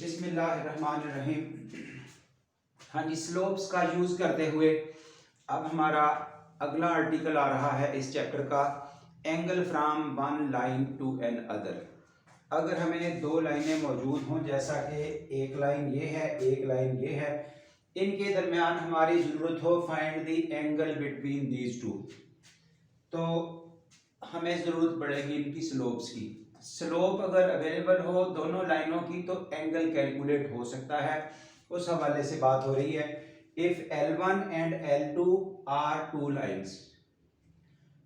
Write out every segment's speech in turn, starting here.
बिस्मिल्लाहिर्रहमानिर्रहीम। हाँ जी, स्लोप्स का यूज़ करते हुए अब हमारा अगला आर्टिकल आ रहा है इस चैप्टर का, angle from one line to another. अगर हमें दो लाइनें मौजूद हों, जैसा कि एक लाइन ये है, एक लाइन ये है, इनके दरमियान हमारी ज़रूरत हो find the angle between these two, तो हमें ज़रूरत पड़ेगी इनकी स्लोप्स की। स्लोप अगर अवेलेबल हो दोनों लाइनों की तो एंगल कैलकुलेट हो सकता है, उस हवाले से बात हो रही है। If L1 and L2 are two lines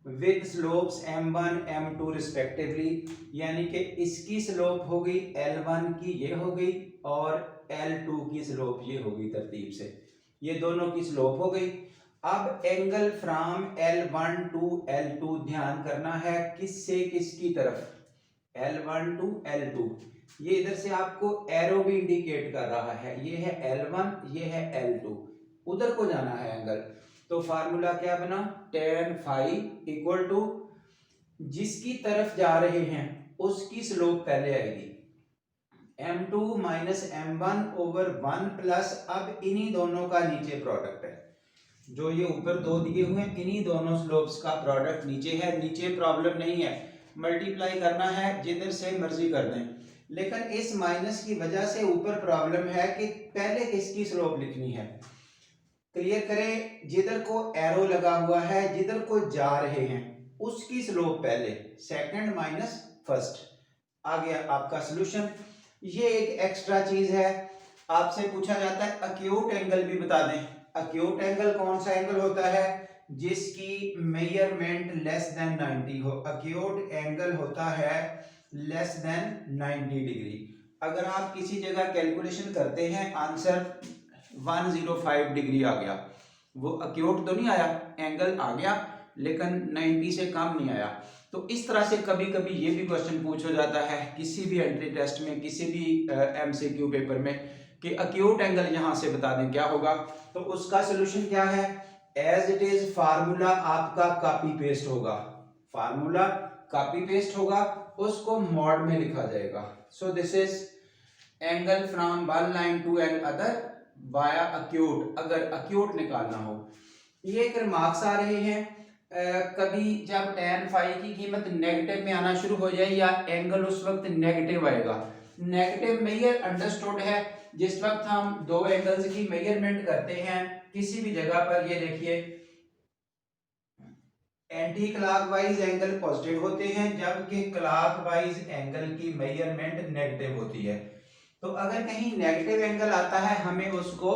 with slopes M1 M2 respectively, यानी कि इसकी स्लोप हो गई L1 की, ये हो गई, और L2 की स्लोप ये हो गई। तरतीब से ये दोनों की स्लोप हो गई। अब angle from L1 to L2 ध्यान करना है किससे किसकी तरफ, L1 टू L2। ये इधर से आपको एरो भी इंडिकेट कर रहा है, ये है L1, ये है L2, उधर को जाना है एंगल। तो फार्मूला क्या बना, tan फाई इक्वल टू जिसकी तरफ जा रहे हैं उसकी स्लोप पहले आएगी, M2 minus M1 over 1 plus, अब इन्हीं दोनों का नीचे प्रोडक्ट है, जो ये ऊपर दो दिए हुए हैं इन्हीं दोनों स्लोप्स का प्रोडक्ट नीचे है। नीचे प्रॉब्लम नहीं है, मल्टीप्लाई करना है जिधर से मर्जी कर दें, लेकिन इस माइनस की वजह से ऊपर प्रॉब्लम है कि पहले किसकी स्लोप लिखनी है। क्लियर करें, जिधर को एरो लगा हुआ है, जिधर को जा रहे हैं उसकी स्लोप पहले, सेकंड माइनस फर्स्ट। आ गया आपका सॉल्यूशन। ये एक एक्स्ट्रा चीज है, आपसे पूछा जाता है अक्यूट एंगल भी बता दें। अक्यूट एंगल कौन सा एंगल होता है, जिसकी मेजरमेंट लेस देन 90 हो। अक्यूट एंगल होता है लेस देन 90 डिग्री। अगर आप किसी जगह कैलकुलेशन करते हैं आंसर 105 डिग्री आ गया, वो अक्यूट तो नहीं आया, एंगल आ गया लेकिन 90 से कम नहीं आया। तो इस तरह से कभी कभी ये भी क्वेश्चन पूछा जाता है किसी भी एंट्री टेस्ट में, किसी भी MCQ पेपर में, कि अक्यूट एंगल यहां से बता दें क्या होगा। तो उसका सोल्यूशन क्या है, एज इट इज फार्मूला आपका कॉपी पेस्ट होगा, फार्मूला कॉपी पेस्ट होगा, उसको मॉड में लिखा जाएगा। So this is angle from one line to another via acute, अगर अक्यूट निकालना हो। ये अगर मार्क्स आ रहे हैं कभी जब tan फाई की कीमत नेगेटिव में आना शुरू हो जाए या एंगल उस वक्त नेगेटिव आएगा। नेगेटिव मेजर अंडरस्टूड है, जिस वक्त हम दो एंगल्स की मेजरमेंट करते हैं किसी भी जगह पर, ये देखिए एंटी क्लॉकवाइज एंगल पॉजिटिव होते हैं जबकि क्लॉकवाइज एंगल की मेजरमेंट नेगेटिव होती है। तो अगर कहीं नेगेटिव एंगल आता है हमें उसको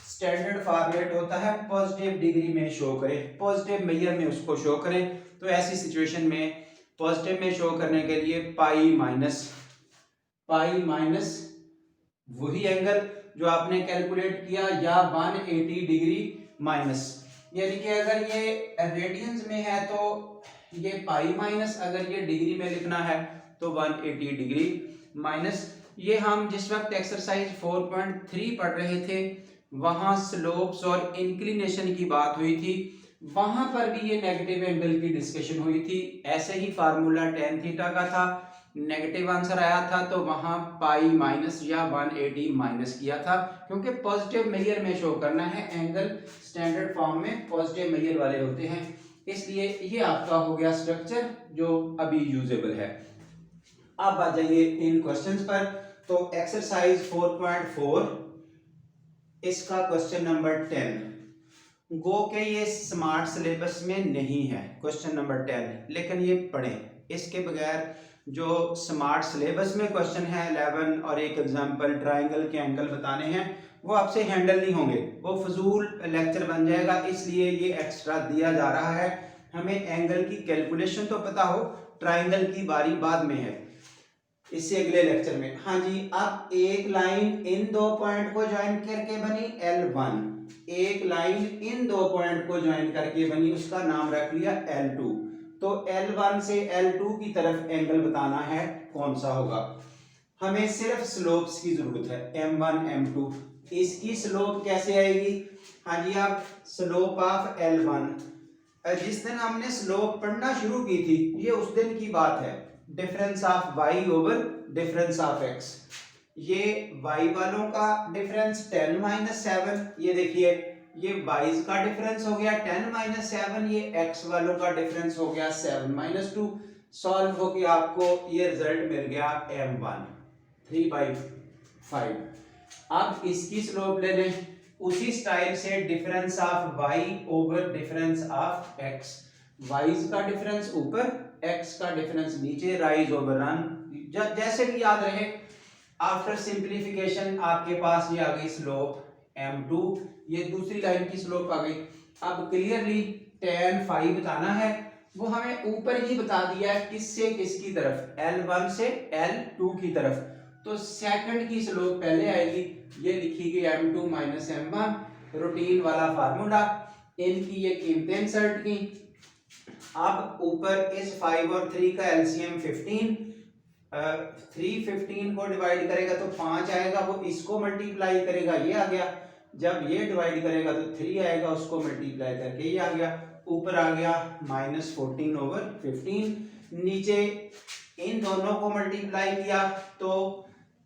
स्टैंडर्ड फॉर्मेट होता है पॉजिटिव डिग्री में शो करें, पॉजिटिव मेजर में उसको शो करें। तो ऐसी सिचुएशन में पॉजिटिव में शो करने के लिए पाई माइनस वही एंगल जो आपने कैलकुलेट किया, या 180 डिग्री माइनस, यानी कि अगर ये रेडियंस में है तो ये पाई माइनस, अगर ये डिग्री में लिखना है तो 180 डिग्री माइनस। ये हम जिस वक्त एक्सरसाइज 4.3 पढ़ रहे थे वहां स्लोप्स और इंक्लिनेशन की बात हुई थी, वहां पर भी ये नेगेटिव एंगल की डिस्कशन हुई थी। ऐसे ही फार्मूला tan थीटा का था, नेगेटिव आंसर आया था तो वहां पाई माइनस या 180 माइनस किया था, क्योंकि पॉजिटिव मेजर में शो करना है, एंगल स्टैंडर्ड फॉर्म में पॉजिटिव मेजर वाले होते हैं, इसलिए ये आपका हो गया स्ट्रक्चर जो अभी यूजेबल है। अब आ जाइए इन क्वेश्चंस पर। तो एक्सरसाइज 4.4 इसका क्वेश्चन नंबर 10, गो के ये स्मार्ट सिलेबस में नहीं है क्वेश्चन नंबर 10, लेकिन ये पढ़ें, इसके बगैर जो स्मार्ट सिलेबस में क्वेश्चन है 11 और एक एग्जांपल ट्रायंगल के एंगल बताने हैं वो आपसे हैंडल नहीं होंगे, वो फजूल लेक्चर बन जाएगा, इसलिए ये एक्स्ट्रा दिया जा रहा है। हमें एंगल की कैलकुलेशन तो पता हो, ट्रायंगल की बारी बाद में है, इससे अगले लेक्चर में। हाँ जी, अब एक लाइन इन दो पॉइंट को ज्वाइन करके बनी L1, एक लाइन इन दो पॉइंट को ज्वाइन करके बनी, उसका नाम रख लिया L2। तो L1 से L2 की तरफ एंगल बताना है कौन सा होगा। हमें सिर्फ स्लोप्स की जरूरत है, M1 M2। इसकी स्लोप कैसे आएगी, हाँ जी, आप स्लोप ऑफ L1, जिस दिन हमने स्लोप पढ़ना शुरू की थी ये उस दिन की बात है, difference of y over difference of x। ये y वालों का डिफरेंस 10 माइनस 7, ये देखिए ये y का डिफरेंस हो गया 10 माइनस 7, ये x वालों का डिफरेंस हो गया 7 माइनस 2। सॉल्व होके आपको ये रिजल्ट मिल गया m1 3/5। अब इसकी स्लोप ले लें उसी स्टाइल से, difference of y over difference of x, y का डिफरेंस ऊपर x का डिफरेंस नीचे, राइज ओवर रन, जैसे भी याद रहे। आफ्टर सिंप्लीफिकेशन आपके पास ये आ गई स्लोप m2, ये दूसरी लाइन की स्लोप आ गई। अब क्लियरली tan phi बताना है, वो हमें ऊपर ही बता दिया है किससे किसकी तरफ, L1 से L2 की तरफ। तो सेकंड की स्लोप पहले आएगी, ये लिखी गई m2 माइनस m1, रूटीन वाला फार्मूला, इनकी ये कीमतें इंसर्ट की। अब ऊपर इस 5 और 3 का एलसीएम 15, 3 15 को डिवाइड करेगा तो 5 आएगा, वो इसको मल्टीप्लाई करेगा, ये आ गया। जब ये डिवाइड करेगा तो 3 आएगा, उसको मल्टीप्लाई करके ये आ गया। ऊपर आ गया माइनस 14 ओवर 15, नीचे इन दोनों को मल्टीप्लाई किया तो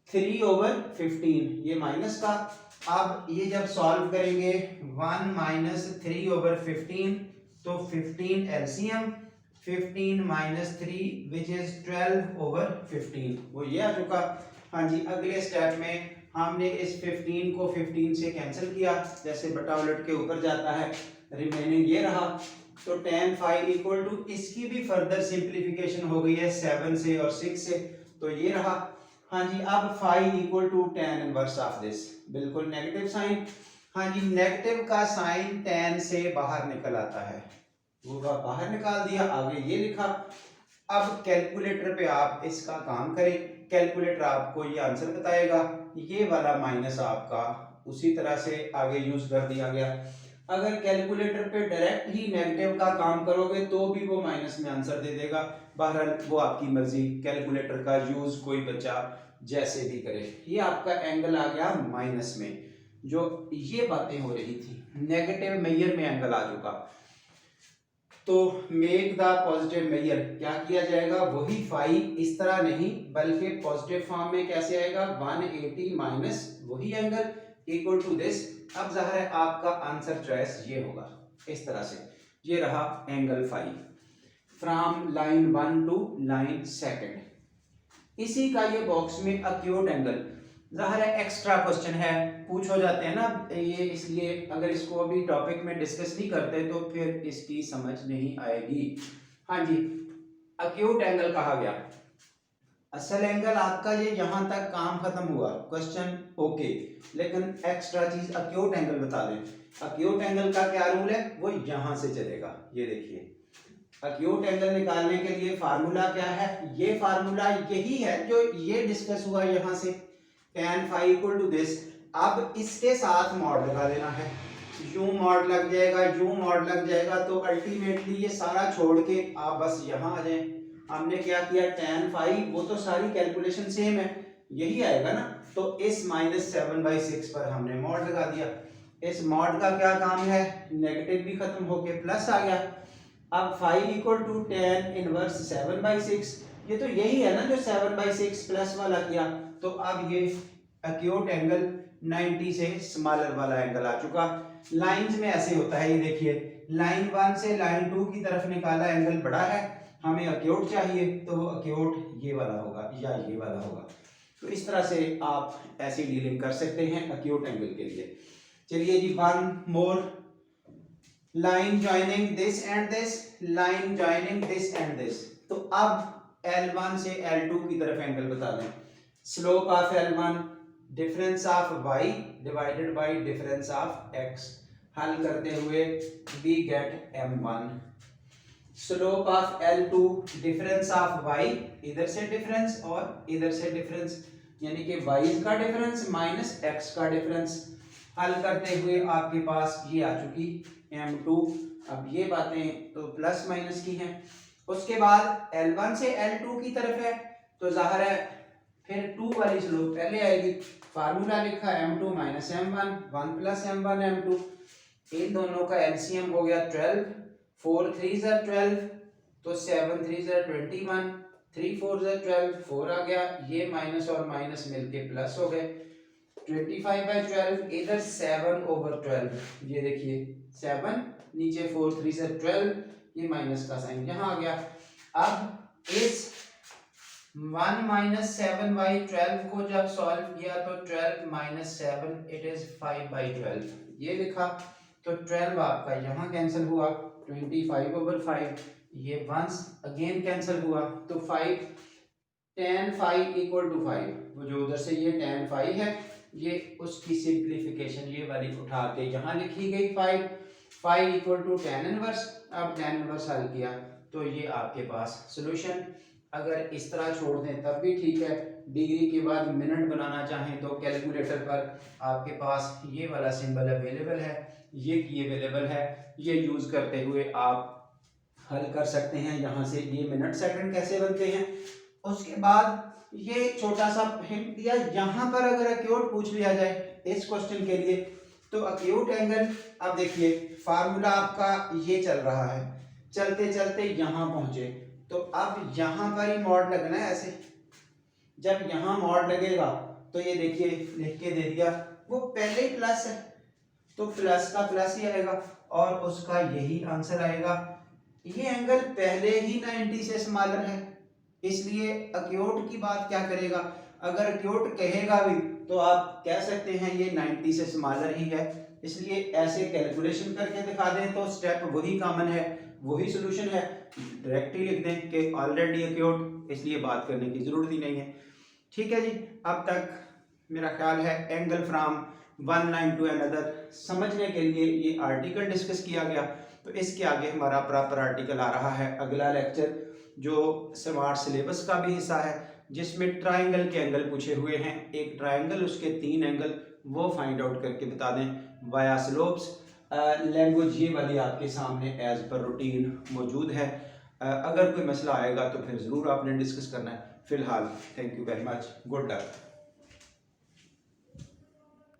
3 ओवर 15, ये माइनस का। अब ये जब सॉल्व करेंगे 1 माइनस 3 ओवर 15, तो 15 LCM, 15 minus 3 which is 12 over 15, वो ये आ चुका। हाँ जी, अगले स्टेप में हमने इस 15 को 15 से कैंसिल किया, जैसे बटा उलट के ऊपर जाता है, रिमेनिंग ये रहा। तो tan phi इक्वल टू, इसकी भी फर्दर सिंप्लीफिकेशन हो गई है 7 से और 6 से, तो ये रहा। हाँ जी, अब phi equal to tan inverse of this, बिल्कुल नेगेटिव साइन। हाँ जी, नेगेटिव का साइन tan से बाहर निकल आता है, वो बाहर निकाल दिया, आगे ये लिखा। अब कैलकुलेटर पे आप इसका काम करें, कैलकुलेटर आपको ये आंसर बताएगा, ये वाला माइनस आपका उसी तरह से आगे यूज कर दिया गया। अगर कैलकुलेटर पे डायरेक्ट ही नेगेटिव का काम करोगे तो भी वो माइनस में आंसर दे देगा। बहरहाल वो आपकी मर्जी, कैलकुलेटर का यूज कोई बच्चा जैसे भी करे। ये आपका एंगल आ गया माइनस में, जो ये बातें हो रही थी, नेगेटिव मेजर में एंगल आ चुका। तो मेक द पॉजिटिव मेजर क्या किया जाएगा, वही फाई, इस तरह नहीं बल्कि पॉजिटिव फॉर्म में कैसे आएगा, 180 माइनस वही एंगल इक्वल टू दिस। अब जाहिर है आपका आंसर चॉइस ये होगा, इस तरह से। ये रहा angle phi from line 1 to line 2। इसी का ये बॉक्स में अक्यूट एंगल, जाहिर है एक्स्ट्रा क्वेश्चन है, पूछ हो जाते हैं ना ये, इसलिए अगर इसको अभी टॉपिक में डिस्कस नहीं करते तो फिर इसकी समझ नहीं आएगी। हाँ जी, अक्यूट एंगल कहा गया, असल एंगल आपका ये यहां तक काम खत्म हुआ, क्वेश्चन ओके, लेकिन एक्स्ट्रा चीज अक्यूट एंगल बता दें। अक्यूट एंगल का क्या रूल है, वो यहां से चलेगा। ये देखिए, अक्यूट एंगल निकालने के लिए फार्मूला क्या है, ये फार्मूला यही है जो ये डिस्कस हुआ यहां से, tan phi equal to this. अब इसके साथ मॉड लगा देना है, यूं मॉड लग जाएगा, यूं मॉड लग जाएगा, तो अल्टीमेटली ये सारा छोड़ के आप बस यहां आ जाएं। हमने क्या किया, tan phi, वो तो सारी कैलकुलेशन सेम है, यही आएगा ना, तो इस -7/6 पर हमने मॉड लगा दिया। इस मॉड का क्या काम है, नेगेटिव भी खत्म होके प्लस आ गया। अब phi equal to tan inverse 7/6, ये तो यही है ना जो 7/6 प्लस वाला किया। तो अब ये अक्यूट एंगल 90 से स्मॉलर वाला एंगल आ चुका। लाइंस में ऐसे होता है, ये देखिए, लाइन 1 से लाइन 2 की तरफ निकाला एंगल बड़ा है, हमें अक्यूट चाहिए, तो वो अक्यूट ये वाला होगा या ये वाला होगा। तो इस तरह से आप ऐसी डीलिंग कर सकते हैं अक्यूट एंगल के लिए। चलिए जी, one more, line joining this and this, line joining this and this. तो अब L1 से L2 की तरफ एंगल बता दें। Slope of L1 difference of y divided by difference of x, हल करते हुए we get m1। Slope of L2 difference of y, इधर से डिफरेंस और इधर से डिफरेंस, यानी कि y का डिफरेंस माइनस x का डिफरेंस, हल करते हुए आपके पास ये आ चुकी m2। अब ये बातें तो प्लस माइनस की हैं। उसके बाद L1 से L2 की तरफ है, तो जाहिर है फिर 2 वाली स्लोप पहले आएगी। फार्मूला लिखा m2 minus m1, 1 plus m1 m2, इन दोनों का एलसीएम हो गया 12, 4 3 12, तो 7 3 21, 3 4 12, 4 आ गया, ये माइनस और माइनस मिलके प्लस हो गए। 25/12 इधर 7/12, ये देखिए 7 नीचे 4 3 से 12, ये माइनस का साइन यहाँ आ गया। अब इस 1 - 7/12 को जब सॉल्व किया तो 12 - 7 इट इज 5/12, ये लिखा। तो 12 आपका यहाँ कैंसिल हुआ, 25/5, ये वंस अगेन कैंसिल हुआ, तो 5 tan phi इक्वल टू 5, वो जो उधर से ये tan phi है, ये उसकी सिंप्लीफिकेशन ये वाली उठा के यहाँ लिखी गई 5 phi equal to tan inverse. अब tan इनवर्स हल किया तो ये आपके पास सॉल्यूशन। अगर इस तरह छोड़ दें तब भी ठीक है, डिग्री के बाद मिनट बनाना चाहें तो कैलकुलेटर पर आपके पास ये वाला सिंबल अवेलेबल है, ये की अवेलेबल है, ये यूज़ करते हुए आप हल कर सकते हैं। यहाँ से ये मिनट सेकंड कैसे बनते हैं। उसके बाद ये छोटा सा हिंट दिया, यहाँ पर अगर एक्यूट पूछ लिया जाए इस क्वेश्चन के लिए तो एक्यूट एंगल, अब देखिए फार्मूला आपका ये चल रहा है, चलते चलते यहाँ पहुंचे तो अब यहाँ पर ही मॉड लगना है ऐसे। जब यहाँ मॉड लगेगा तो ये देखिए लिख के दे दिया, वो पहले ही प्लस है तो प्लस का प्लस ही आएगा और उसका यही आंसर आएगा। ये एंगल पहले ही 90 से स्मॉलर है, इसलिए एक्यूट की बात क्या करेगा, अगर एक्यूट कहेगा भी तो आप कह सकते हैं ये 90 से स्मॉलर ही है, इसलिए ऐसे कैलकुलेशन करके दिखा दें तो स्टेप वही कॉमन है, वही सॉल्यूशन है, डायरेक्ट ही लिख दें कि ऑलरेडी एक्यूट, इसलिए बात करने की ज़रूरत ही नहीं है। ठीक है जी, अब तक मेरा ख्याल है angle from one line to another समझने के लिए ये आर्टिकल डिस्कस किया गया। तो इसके आगे हमारा प्रॉपर आर्टिकल आ रहा है, अगला लेक्चर जो स्मार्ट सिलेबस का भी हिस्सा है, जिसमें ट्रायंगल के एंगल पूछे हुए हैं, एक ट्रायंगल उसके 3 एंगल वो फाइंड आउट करके बता दें वाया स्लोप्स। लैंग्वेज ये वाली आपके सामने एज पर रूटीन मौजूद है। अगर कोई मसला आएगा तो फिर ज़रूर आपने डिस्कस करना है। फिलहाल thank you very much, good luck.